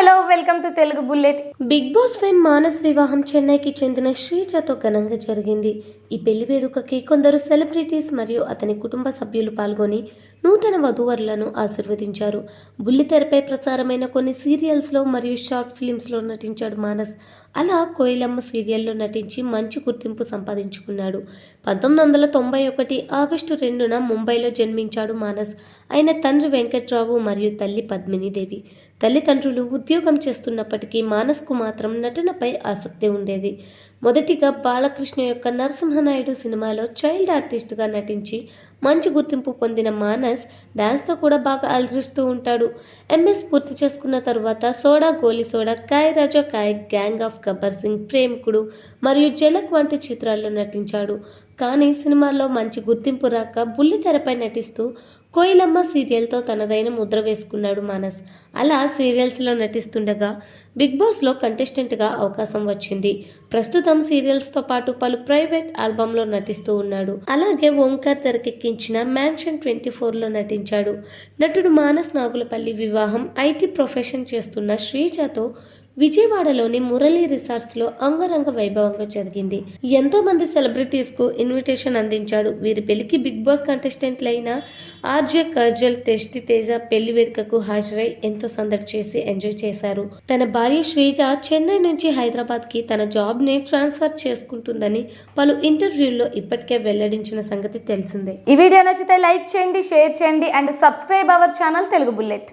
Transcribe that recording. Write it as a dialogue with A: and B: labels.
A: Hello welcome to Telugu bullet.
B: Bigg Boss fame Manas వివాహం చెన్నైకి చెందిన శ్రీజతో ఘనంగా జరిగింది. ఈ పెళ్లి వేడుకకి కొందరు సెలబ్రిటీస్ మరియు అతని కుటుంబ సభ్యులు పాల్గొని నూతన వధూవరులను ఆశీర్వదించారు. బుల్లితెరపై ప్రసారమైన కొన్ని సీరియల్స్లో మరియు షార్ట్ ఫిలిమ్స్లో నటించాడు మానస్. అలా కోయిలమ్మ సీరియల్లో నటించి మంచి గుర్తింపు సంపాదించుకున్నాడు. 1991 ఆగస్టు 2న ముంబైలో జన్మించాడు మానస్. ఆయన తండ్రి వెంకట్రావు మరియు తల్లి పద్మినీదేవి. తల్లిదండ్రులు ఉద్యోగం చేస్తున్నప్పటికీ మానస్కు మాత్రం నటనపై ఆసక్తి ఉండేది. మొదటిగా బాలకృష్ణ యొక్క నరసింహనాయుడు సినిమాలో చైల్డ్ ఆర్టిస్ట్గా నటించి మంచి గుర్తింపు పొందిన మానస్ డాన్స్తో కూడా బాగా అలరిస్తూ ఉంటాడు. ఎంఎస్ పూర్తి చేసుకున్న తరువాత soda Goli soda, Kai Raja Kai, gang of Gabbar Singh, ప్రేమికుడు మరియు జలక్ వంటి చిత్రాల్లో నటించాడు. కానీ సినిమాల్లో మంచి గుర్తింపు రాక బుల్లితెరపై నటిస్తూ కోయిలమ్మ సీరియల్తో తనదైన ముద్ర వేసుకున్నాడు మానస్. అలా సీరియల్స్లో నటిస్తుండగా బిగ్ బాస్లో కంటెస్టెంట్గా అవకాశం వచ్చింది. ప్రస్తుతం సీరియల్స్తో పాటు పలు ప్రైవేట్ ఆల్బమ్లో నటిస్తూ ఉన్నాడు. అలాగే ఓంకార్ తెరకెక్కించిన మ్యాన్షన్ 24లో నటించాడు. నటుడు మానస్ నాగులపల్లి వివాహం ఐటీ ప్రొఫెషన్ చేస్తున్న శ్రీజతో విజయవాడలోని మురళీ రిసార్ట్స్లో అంగరంగ వైభవంగా జరిగింది. ఎంతో మంది సెలబ్రిటీస్ కు ఇన్విటేషన్ అందించాడు. వీరి పెళ్లికి బిగ్ బాస్ కంటెస్టెంట్లైన ఆర్జే కర్జల్, టెస్టి తేజ పెళ్లి వేడుకకు హాజరై ఎంతో సందడి చేసి ఎంజాయ్ చేశారు. తన భార్య శ్రీజ చెన్నై నుంచి హైదరాబాద్ కి తన జాబ్ ని ట్రాన్స్ఫర్ చేసుకుంటుందని పలు ఇంటర్వ్యూల్లో ఇప్పటికే వెల్లడించిన సంగతి తెలిసిందే.
A: ఈ వీడియో నచ్చితే లైక్ చేయండి, షేర్ చేయండి and subscribe our channel Telugu bullet.